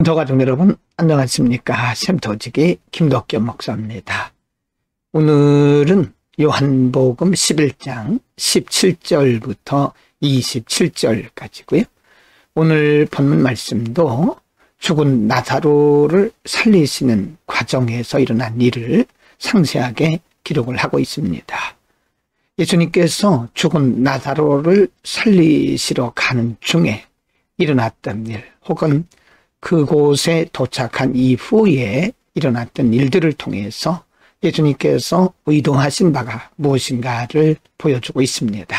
성도가족 여러분 안녕하십니까. 샘터지기 김덕겸 목사입니다. 오늘은 요한복음 11장 17절부터 27절까지고요. 오늘 본문 말씀도 죽은 나사로를 살리시는 과정에서 일어난 일을 상세하게 기록을 하고 있습니다. 예수님께서 죽은 나사로를 살리시러 가는 중에 일어났던 일, 혹은 그곳에 도착한 이후에 일어났던 일들을 통해서 예수님께서 의도하신 바가 무엇인가를 보여주고 있습니다.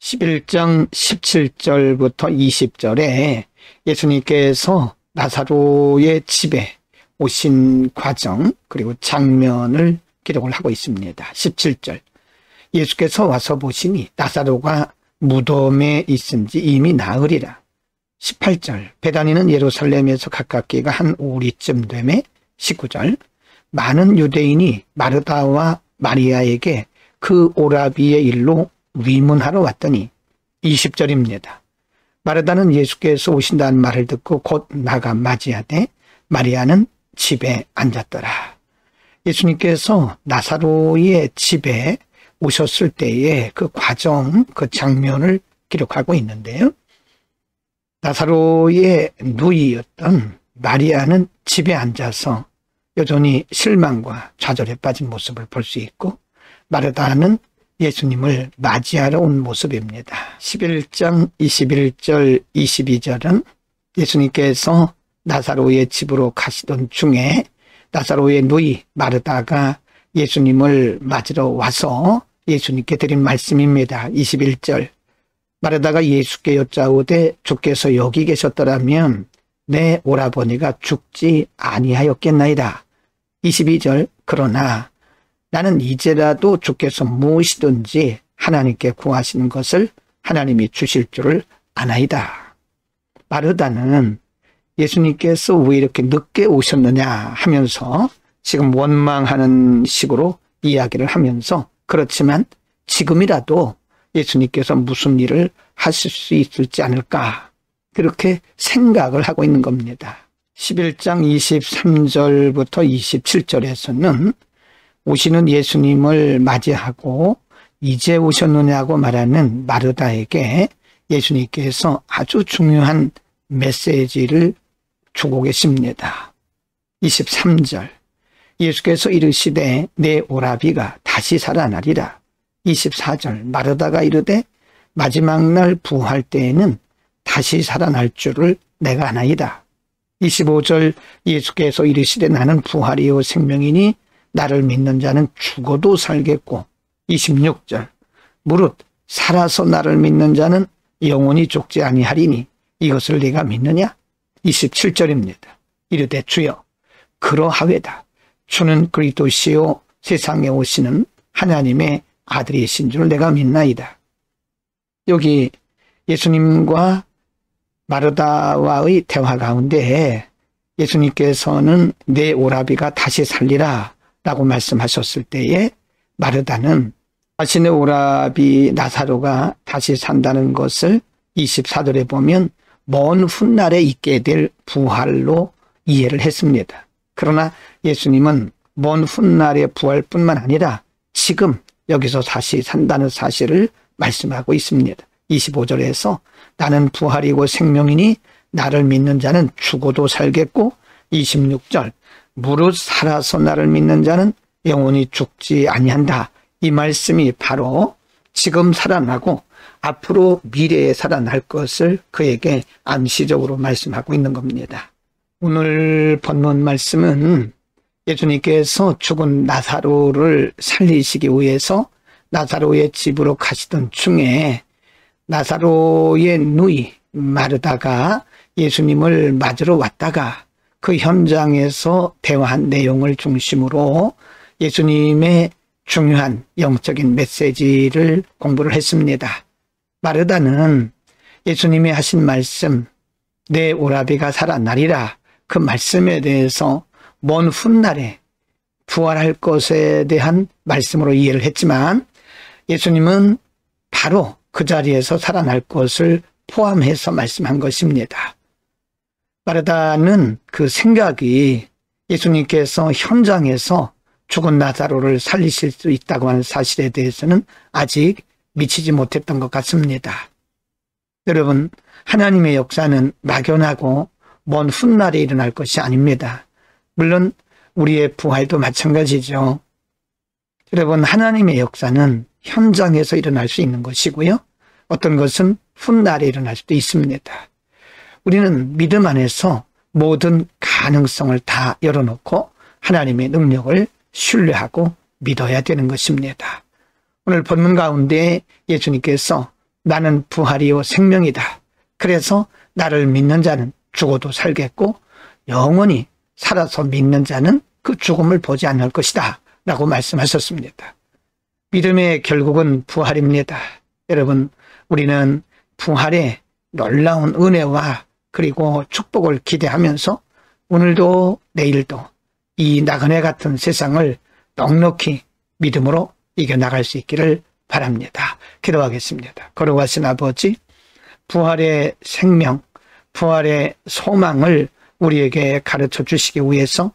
11장 17절부터 20절에 예수님께서 나사로의 집에 오신 과정, 그리고 장면을 기록을 하고 있습니다. 17절, 예수께서 와서 보시니 나사로가 무덤에 있은지 이미 나으리라. 18절, 베다니는 예루살렘에서 가깝기가 한 오리쯤 되매. 19절, 많은 유대인이 마르다와 마리아에게 그 오라비의 일로 위문하러 왔더니. 20절입니다. 마르다는 예수께서 오신다는 말을 듣고 곧 나가 맞이하되 마리아는 집에 앉았더라. 예수님께서 나사로의 집에 오셨을 때의 그 과정, 그 장면을 기록하고 있는데요. 나사로의 누이였던 마리아는 집에 앉아서 여전히 실망과 좌절에 빠진 모습을 볼 수 있고, 마르다는 예수님을 맞이하러 온 모습입니다. 11장 21절 22절은 예수님께서 나사로의 집으로 가시던 중에 나사로의 누이 마르다가 예수님을 맞으러 와서 예수님께 드린 말씀입니다. 21절, 마르다가 예수께 여짜오되 주께서 여기 계셨더라면 내 오라버니가 죽지 아니하였겠나이다. 22절, 그러나 나는 이제라도 주께서 무엇이든지 하나님께 구하시는 것을 하나님이 주실 줄을 아나이다. 마르다는 예수님께서 왜 이렇게 늦게 오셨느냐 하면서 지금 원망하는 식으로 이야기를 하면서, 그렇지만 지금이라도 예수님께서 무슨 일을 하실 수 있을지 않을까, 그렇게 생각을 하고 있는 겁니다. 11장 23절부터 27절에서는 오시는 예수님을 맞이하고 이제 오셨느냐고 말하는 마르다에게 예수님께서 아주 중요한 메시지를 주고 계십니다. 23절, 예수께서 이르시되 내 오라비가 다시 살아나리라. 24절, 마르다가 이르되 마지막 날 부활 때에는 다시 살아날 줄을 내가 아나이다. 25절, 예수께서 이르시되 나는 부활이요 생명이니 나를 믿는 자는 죽어도 살겠고. 26절, 무릇 살아서 나를 믿는 자는 영원히 죽지 아니하리니 이것을 네가 믿느냐? 27절입니다. 이르되 주여 그러하외다. 주는 그리스도시요 세상에 오시는 하나님의 아들이신 줄 내가 믿나이다. 여기 예수님과 마르다와의 대화 가운데 예수님께서는 내 오라비가 다시 살리라 라고 말씀하셨을 때에 마르다는 자신의 오라비 나사로가 다시 산다는 것을 24절에 보면 먼 훗날에 있게 될 부활로 이해를 했습니다. 그러나 예수님은 먼 훗날의 부활뿐만 아니라 지금 여기서 다시 산다는 사실을 말씀하고 있습니다. 25절에서 나는 부활이고 생명이니 나를 믿는 자는 죽어도 살겠고. 26절, 무릇 살아서 나를 믿는 자는 영원히 죽지 아니한다. 이 말씀이 바로 지금 살아나고 앞으로 미래에 살아날 것을 그에게 암시적으로 말씀하고 있는 겁니다. 오늘 본문 말씀은 예수님께서 죽은 나사로를 살리시기 위해서 나사로의 집으로 가시던 중에 나사로의 누이 마르다가 예수님을 맞으러 왔다가 그 현장에서 대화한 내용을 중심으로 예수님의 중요한 영적인 메시지를 공부를 했습니다. 마르다는 예수님이 하신 말씀, 내 오라비가 살아나리라, 그 말씀에 대해서 먼 훗날에 부활할 것에 대한 말씀으로 이해를 했지만, 예수님은 바로 그 자리에서 살아날 것을 포함해서 말씀한 것입니다. 마르다는 그 생각이 예수님께서 현장에서 죽은 나사로를 살리실 수 있다고 하는 사실에 대해서는 아직 미치지 못했던 것 같습니다. 여러분, 하나님의 역사는 막연하고 먼 훗날에 일어날 것이 아닙니다. 물론 우리의 부활도 마찬가지죠. 여러분, 하나님의 역사는 현장에서 일어날 수 있는 것이고요. 어떤 것은 훗날에 일어날 수도 있습니다. 우리는 믿음 안에서 모든 가능성을 다 열어놓고 하나님의 능력을 신뢰하고 믿어야 되는 것입니다. 오늘 본문 가운데 예수님께서 나는 부활이요 생명이다. 그래서 나를 믿는 자는 죽어도 살겠고 영원히 살아서 믿는 자는 그 죽음을 보지 않을 것이다 라고 말씀하셨습니다. 믿음의 결국은 부활입니다. 여러분, 우리는 부활의 놀라운 은혜와 그리고 축복을 기대하면서 오늘도 내일도 이 나그네 같은 세상을 넉넉히 믿음으로 이겨나갈 수 있기를 바랍니다. 기도하겠습니다. 거룩하신 아버지, 부활의 생명, 부활의 소망을 우리에게 가르쳐 주시기 위해서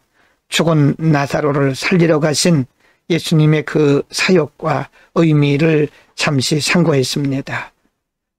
죽은 나사로를 살리러 가신 예수님의 그 사역과 의미를 잠시 상고했습니다.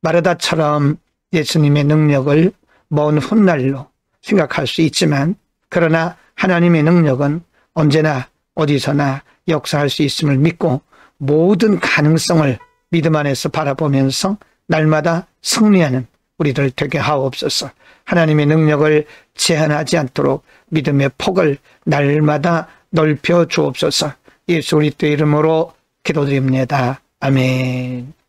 마르다처럼 예수님의 능력을 먼 훗날로 생각할 수 있지만 그러나 하나님의 능력은 언제나 어디서나 역사할 수 있음을 믿고 모든 가능성을 믿음 안에서 바라보면서 날마다 승리하는 우리들 되게 하옵소서. 하나님의 능력을 제한하지 않도록 믿음의 폭을 날마다 넓혀 주옵소서. 예수 그리스도의 이름으로 기도드립니다. 아멘.